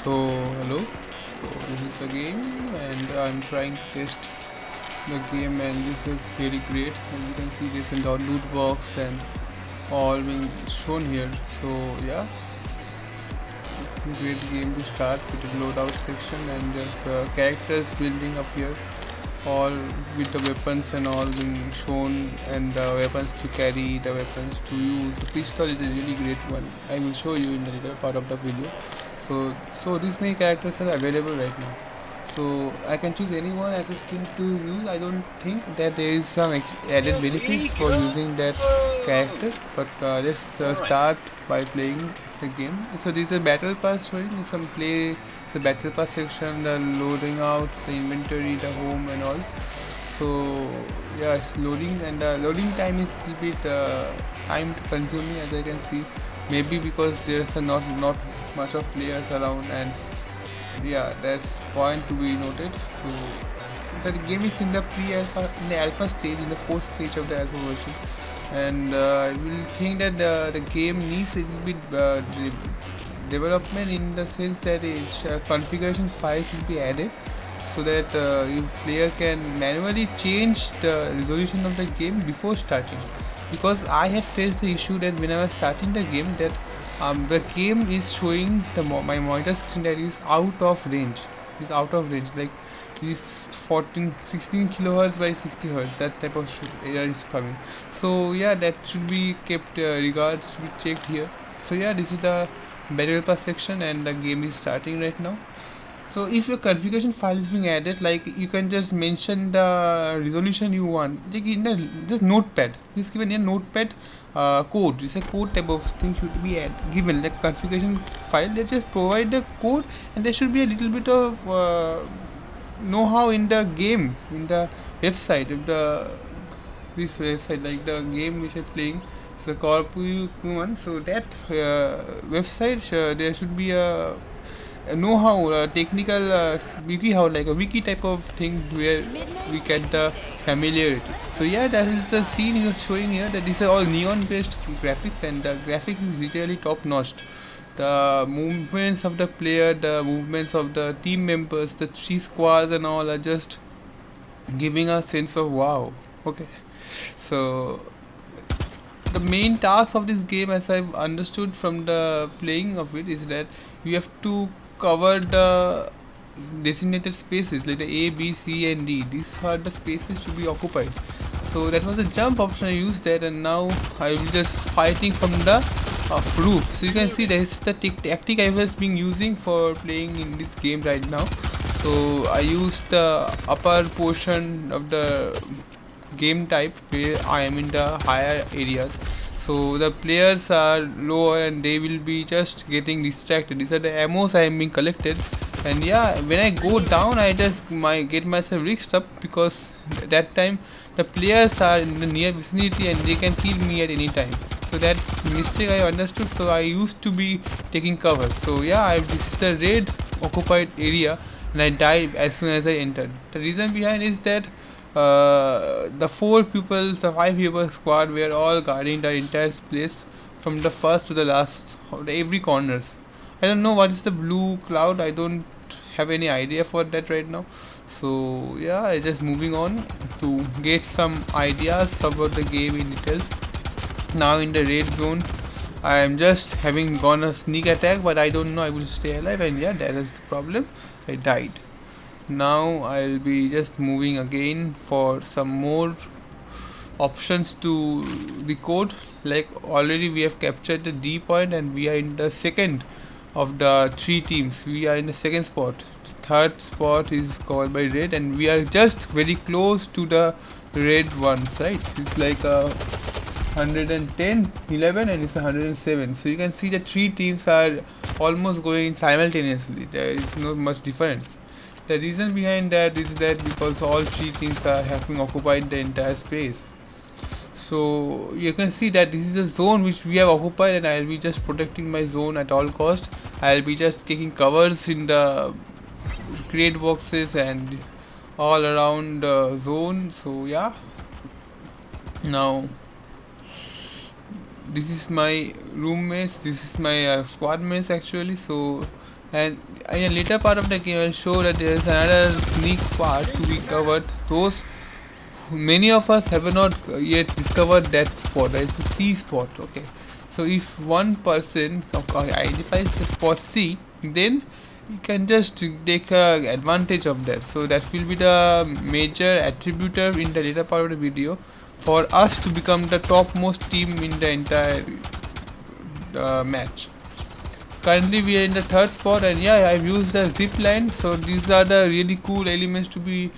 So hello, so this is a game and I'm trying to test the game, and this is very great. As you can see, there's a loot box and all being shown here. So yeah, it's a great game to start with the loadout section, and there's characters building up here, all with the weapons and all being shown, and the weapons to carry, the weapons to use. The pistol is a really great one. I will show you in the later part of the video. So these many characters are available right now. So I can choose anyone as a skin to use. I don't think that there is some added benefits for using that character, but let's start by playing the game. So this is a battle pass showing some play. It's a battle pass section, the loading out, the inventory, the home, and all. So yeah, it's loading, and the loading time is a little bit time consuming, as I can see. Maybe because there's not much of players around, and yeah, that's point to be noted. So the game is in the pre-alpha, in the alpha stage, in the fourth stage of the alpha version, and I will think that the game needs a little bit development, in the sense that its configuration file should be added, so that if player can manually change the resolution of the game before starting. Because I had faced the issue that when I was starting the game, that the game is showing my monitor screen that is out of range. Is out of range, like is 16 kilohertz by 60 hertz. That type of error is coming. So yeah, that should be kept regards to be checked here. So yeah, this is the battle pass section, and the game is starting right now. So if your configuration file is being added, like you can just mention the resolution you want, like in the just notepad, please given a notepad code. It's a code type of thing should be given, like configuration file. They just provide the code, and there should be a little bit of know-how in the game, in the website of this website, like the game which I'm playing. So Corpu one. So that website, there should be a know-how, technical wiki, how like a wiki type of thing where we get the familiarity. So yeah, that is the scene he was showing here. That these are all neon-based graphics, and the graphics is literally top-notch. The movements of the player, the movements of the team members, the three squads and all are just giving a sense of wow. Okay, so the main task of this game, as I've understood from the playing of it, is that you have to cover the designated spaces, like the A, B, C, and D. These are the spaces to be occupied. So that was a jump option. I used that, and now I will just fighting from the roof. So you can see that is the tactic I was being using for playing in this game right now. So I used the upper portion of the game type where I am in the higher areas, so the players are lower and they will be just getting distracted. These are the ammos I am being collected, and yeah, when I go down I just get myself risked up, because that time the players are in the near vicinity and they can kill me at any time. So that mistake I understood, so I used to be taking cover. So yeah, this is the red occupied area, and I died as soon as I entered. The reason behind is that the 5 people squad were all guarding the entire place from the first to the last of every corners. I don't know what is the blue cloud. I don't have any idea for that right now. So yeah, I just moving on to get some ideas about the game in details. Now in the red zone, I am just having gone a sneak attack, but I don't know I will stay alive, and yeah, that is the problem. I died. Now I'll be just moving again for some more options to the code. Like already we have captured the D point, and we are in the second of the 3 teams. We are in the second spot. The third spot is covered by red, and we are just very close to the red ones, right? It's like a 110, 11, and it's 107. So you can see the 3 teams are almost going simultaneously. There is no much difference. The reason behind that is that because all 3 teams are having occupied the entire space. So you can see that this is a zone which we have occupied, and I will be just protecting my zone at all cost. I will be just taking covers in the crate boxes and all around the zone. So yeah, now this is my roommates, this is my squad mates actually. So And in a later part of the game I'll show that there is another sneak part to be covered. Those many of us have not yet discovered that spot, right? It's the C spot. Okay, so if one person identifies the spot C, then you can just take advantage of that. So that will be the major attributor in the later part of the video for us to become the topmost team in the entire match. Currently we are in the third spot, and yeah, I've used the zip line. So these are the really cool elements to be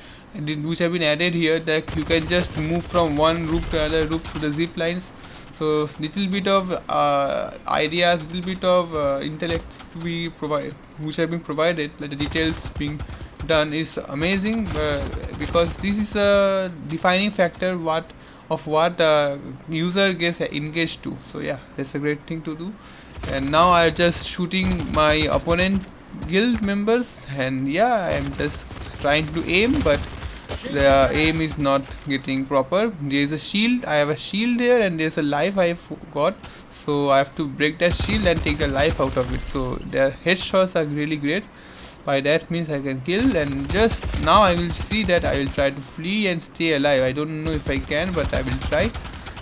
which have been added here, that you can just move from one roof to another roof through the zip lines. So little bit of ideas, little bit of intellects to be provided, which have been provided, like the details being done is amazing, because this is a defining factor what user gets engaged to. So yeah, that's a great thing to do. And now I'm just shooting my opponent guild members, and yeah, I'm just trying to aim, but the aim is not getting proper. There is a shield, I have a shield there, and there's a life I've got, so I have to break that shield and take the life out of it. So the headshots are really great. By that means I can kill, and just now I will see that I will try to flee and stay alive. I don't know if I can, but I will try.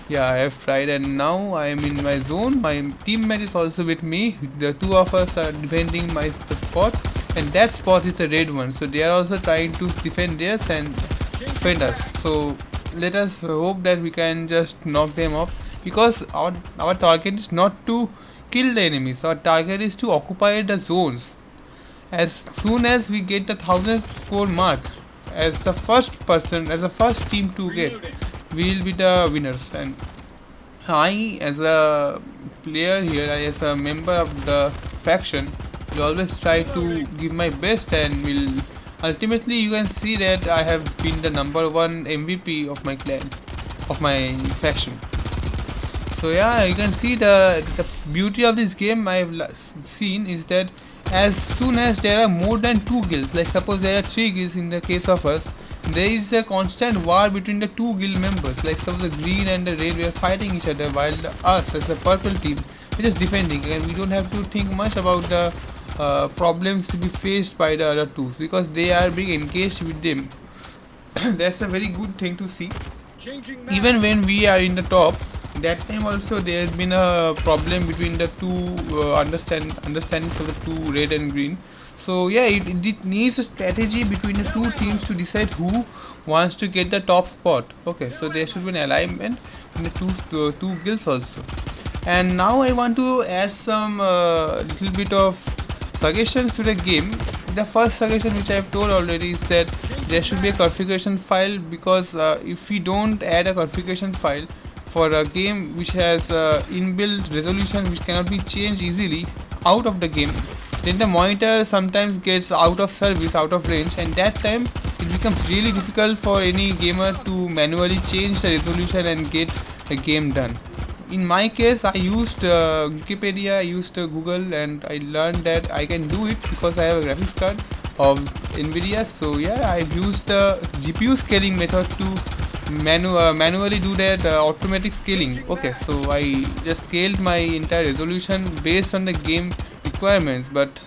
Yeah, I have tried, and now I am in my zone. My teammate is also with me. The two of us are defending the spot, and that spot is the red one. So they are also trying to defend theirs and defend us. So let us hope that we can just knock them off, because our target is not to kill the enemies. Our target is to occupy the zones. As soon as we get the 1000 score mark, as the first person, as the first team to get, we will be the winners. And I, as a player here, as a member of the faction, will always try to give my best, and will ultimately, you can see that I have been the #1 MVP of my clan, of my faction. So yeah, you can see the beauty of this game I have seen is that as soon as there are more than 2 guilds, like suppose there are 3 guilds in the case of us, there is a constant war between the 2 guild members. Like suppose the green and the red were fighting each other, while us as a purple team we're just defending, and we don't have to think much about the problems to be faced by the other two, because they are being engaged with them. That's a very good thing to see. Even when we are in the top, that time also there has been a problem between the two understandings of the two red and green. So yeah, it needs a strategy between the two teams to decide who wants to get the top spot. Okay, so there should be an alignment in the two guilds also. And now I want to add some little bit of suggestions to the game. The first suggestion, which I have told already, is that there should be a configuration file, because if we don't add a configuration file for a game which has inbuilt resolution which cannot be changed easily out of the game, then the monitor sometimes gets out of service, out of range, and that time it becomes really difficult for any gamer to manually change the resolution and get the game done. In my case, I used Wikipedia, I used Google, and I learned that I can do it because I have a graphics card of Nvidia. So yeah, I've used the GPU scaling method to manually do that automatic scaling. Okay, so I just scaled my entire resolution based on the game requirements. But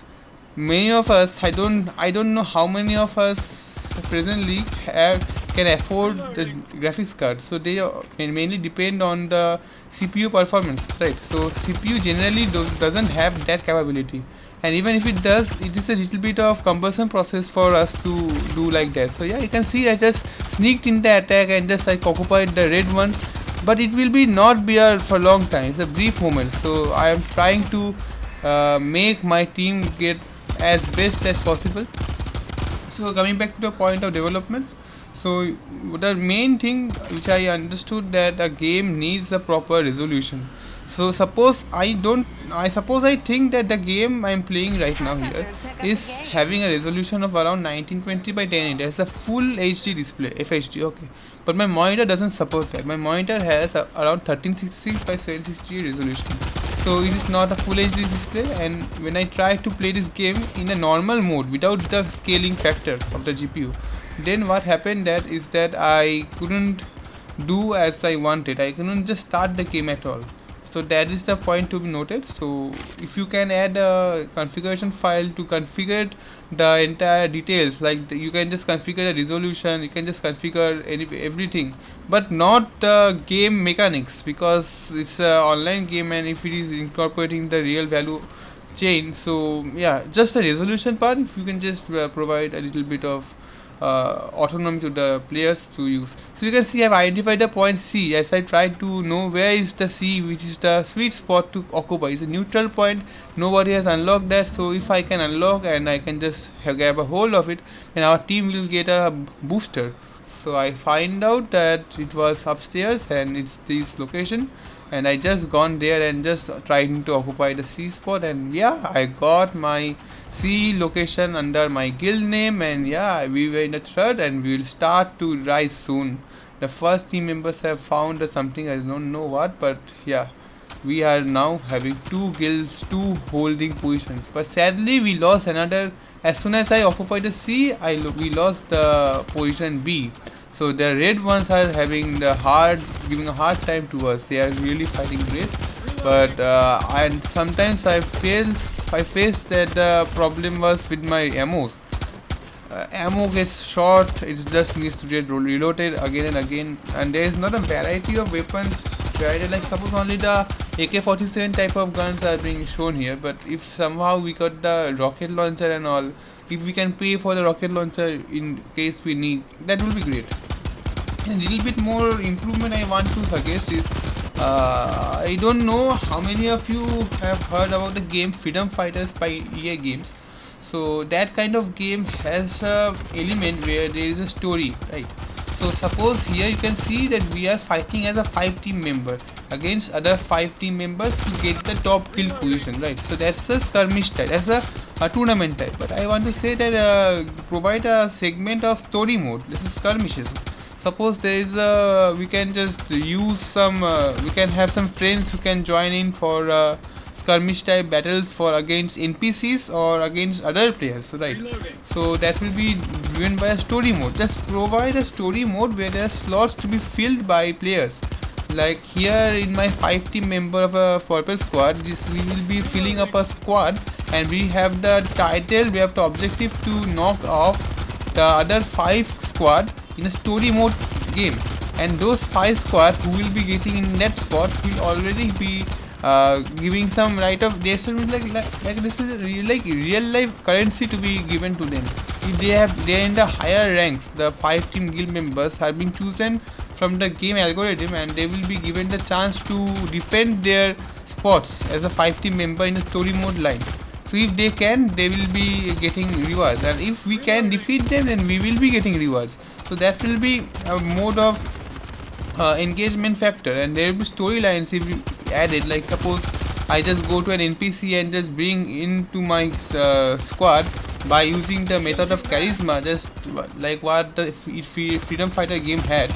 many of us, I don't know how many of us presently can afford the graphics card. So they mainly depend on the CPU performance, right? So CPU generally doesn't have that capability, and even if it does, it is a little bit of cumbersome process for us to do like that. So yeah, you can see I just sneaked in the attack and just like occupied the red ones, but it will be not be for a long time. It's a brief moment. So I am trying to make my team get as best as possible. So coming back to the point of developments, so the main thing which I understood, that a game needs a proper resolution. So suppose I think that the game I'm playing right now here is having a resolution of around 1920 by 1080. It's a full HD display, FHD, okay. But my monitor doesn't support that. My monitor has around 1366 by 768 resolution. So it is not a full HD display, and when I try to play this game in a normal mode without the scaling factor of the GPU, then what happened is that I couldn't do as I wanted. I couldn't just start the game at all. So that is the point to be noted. So if you can add a configuration file to configure the entire details, like you can just configure the resolution, you can just configure everything, but not game mechanics, because it's an online game and if it is incorporating the real value chain. So yeah, just the resolution part, if you can just provide a little bit of autonomy to the players to use. So you can see I've identified the point C as I try to know where is the C, which is the sweet spot to occupy. It's a neutral point, nobody has unlocked that. So if I can unlock and I can just grab a hold of it, then our team will get a booster. So I find out that it was upstairs and it's this location, and I just gone there and just trying to occupy the C spot, and yeah, I got my C location under my guild name, and yeah, we were in the third and we will start to rise soon. The first team members have found something, I don't know what, but yeah, we are now having two guilds, two holding positions. But sadly we lost another. As soon as I occupied the C, we lost the position B. So the red ones are having giving a hard time to us. They are really fighting great, but and sometimes I faced that the problem was with my ammos. Ammo gets short, it just needs to get reloaded again and again, and there is not a variety of weapons provided. Like suppose only the AK-47 type of guns are being shown here, but if somehow we got the rocket launcher and all, if we can pay for the rocket launcher in case we need, that will be great. And a little bit more improvement I want to suggest is, I don't know how many of you have heard about the game Freedom Fighters by EA Games. So that kind of game has a element where there is a story, right? So suppose here you can see that we are fighting as a 5 team member against other 5 team members to get the top kill position, right? So that's a skirmish type, that's a tournament type. But I want to say that provide a segment of story mode. This is skirmishes. Suppose there is we can just use some we can have some friends who can join in for skirmish type battles for against NPCs or against other players, right? So that will be driven by a story mode. Just provide a story mode where there are slots to be filled by players. Like here in my 5 team member of a purple squad, we will be filling up a squad, and we have the title, we have the objective to knock off the other 5 squad in a story mode game, and those 5 squad who will be getting in that spot will already be giving some right of, there should be like this is real life currency to be given to them. If they are in the higher ranks, the 5 team guild members are being chosen from the game algorithm, and they will be given the chance to defend their spots as a 5 team member in the story mode line. So if they can, they will be getting rewards, and if we can defeat them, then we will be getting rewards. So that will be a mode of engagement factor, and there will be storylines if you added. Like suppose I just go to an NPC and just bring into my squad by using the method of charisma, just like what the Freedom Fighter game had.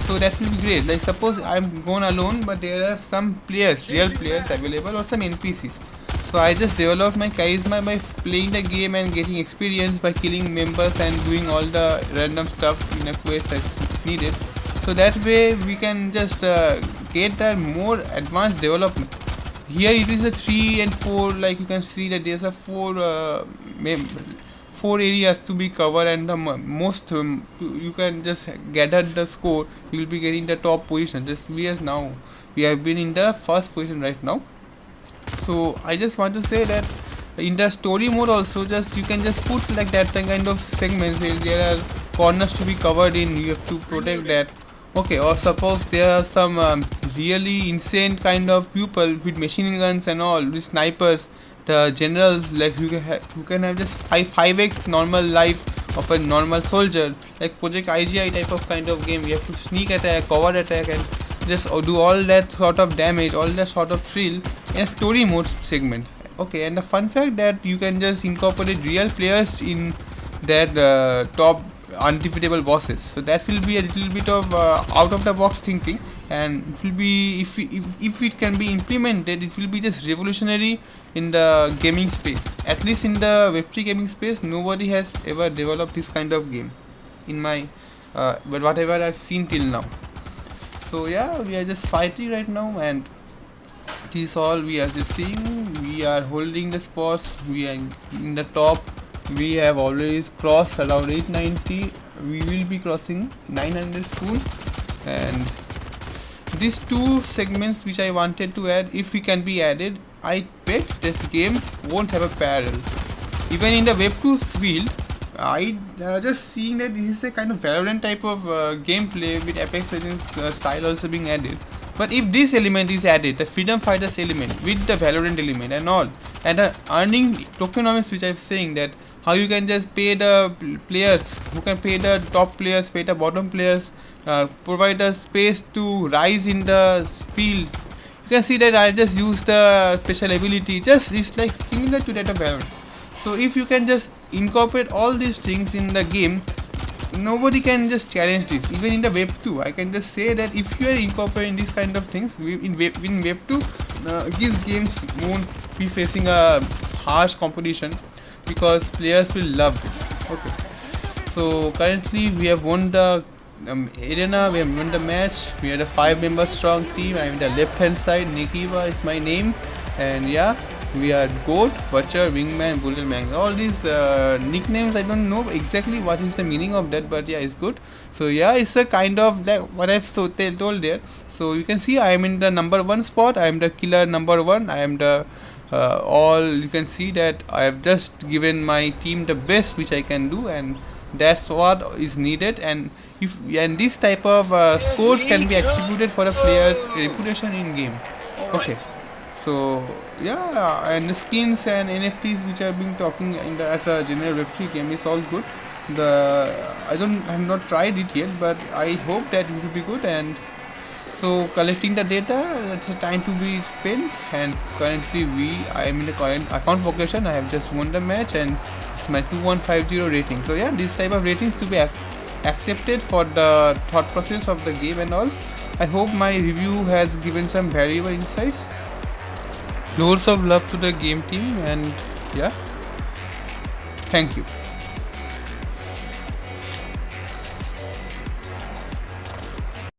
So that will be great. Like suppose I'm gone alone, but there are some players, real players available, or some NPCs. So I just developed my charisma by playing the game and getting experience by killing members and doing all the random stuff in a quest that's needed. So that way we can just get a more advanced development. Here it is a 3 and 4, like you can see that there's a 4 areas to be covered, and the most you can just gather the score, you will be getting the top position. Just we have been in the first position right now. So I just want to say that in the story mode also, just you can just put like that kind of segments. There are corners to be covered in, you have to protect that. Okay, or suppose there are some really insane kind of people with machine guns and all, with snipers, the generals, like you can have just 5x normal life of a normal soldier, like Project IGI type of kind of game. You have to sneak attack, cover attack, and just do all that sort of damage, all that sort of thrill in a story mode segment. Okay, and the fun fact that you can just incorporate real players in that top undefeatable bosses. So that will be a little bit of out of the box thinking, and it will be, if it can be implemented, it will be just revolutionary in the gaming space. At least in the Web3 gaming space, nobody has ever developed this kind of game in my but whatever I've seen till now. So yeah, we are just fighting right now, and This is all we are just seeing. We are holding the spots. We are in the top. We have always crossed around 890. We will be crossing 900 soon. And these two segments which I wanted to add, if we can be added, I bet this game won't have a parallel. Even in the Web 2 field, I just seeing that this is a kind of Valorant type of gameplay with Apex Legends style also being added. But if this element is added, the Freedom Fighters element with the Valorant element and all, and the earning tokenomics which I'm saying, that how you can just pay the players, who can pay the top players, pay the bottom players, provide a space to rise in the field. You can see that I just use the special ability, just it's like similar to that of Valorant. So if you can just incorporate all these things in the game, nobody can just challenge this. Even in the Web 2, I can just say that if you are incorporating these kind of things in Web 2, these games won't be facing a harsh competition because players will love this. Okay. So currently we have won the arena, we have won the match. We are a 5-member strong team. I'm in the left hand side. Nikiva is my name, and yeah, we are Goat, Butcher, Wingman, Bullet Man. All these nicknames, I don't know exactly what is the meaning of that, but yeah, it's good. So yeah, it's a kind of like what I've told there. So you can see I am in the number 1 spot. I am the killer number 1. I am the all you can see that I have just given my team the best which I can do, and that's what is needed. And if and this type of scores can be attributed for a player's reputation in game. Okay. So yeah, and the skins and NFTs which I've been talking in the, as a general Web3 game is all good. I have not tried it yet, but I hope that it will be good. And so collecting the data, it's a time to be spent. And currently I am in the current account progression. I have just won the match, and it's my 2150 rating. So yeah, this type of ratings to be accepted for the thought process of the game and all. I hope my review has given some valuable insights. Loads of love to the game team, and yeah, thank you.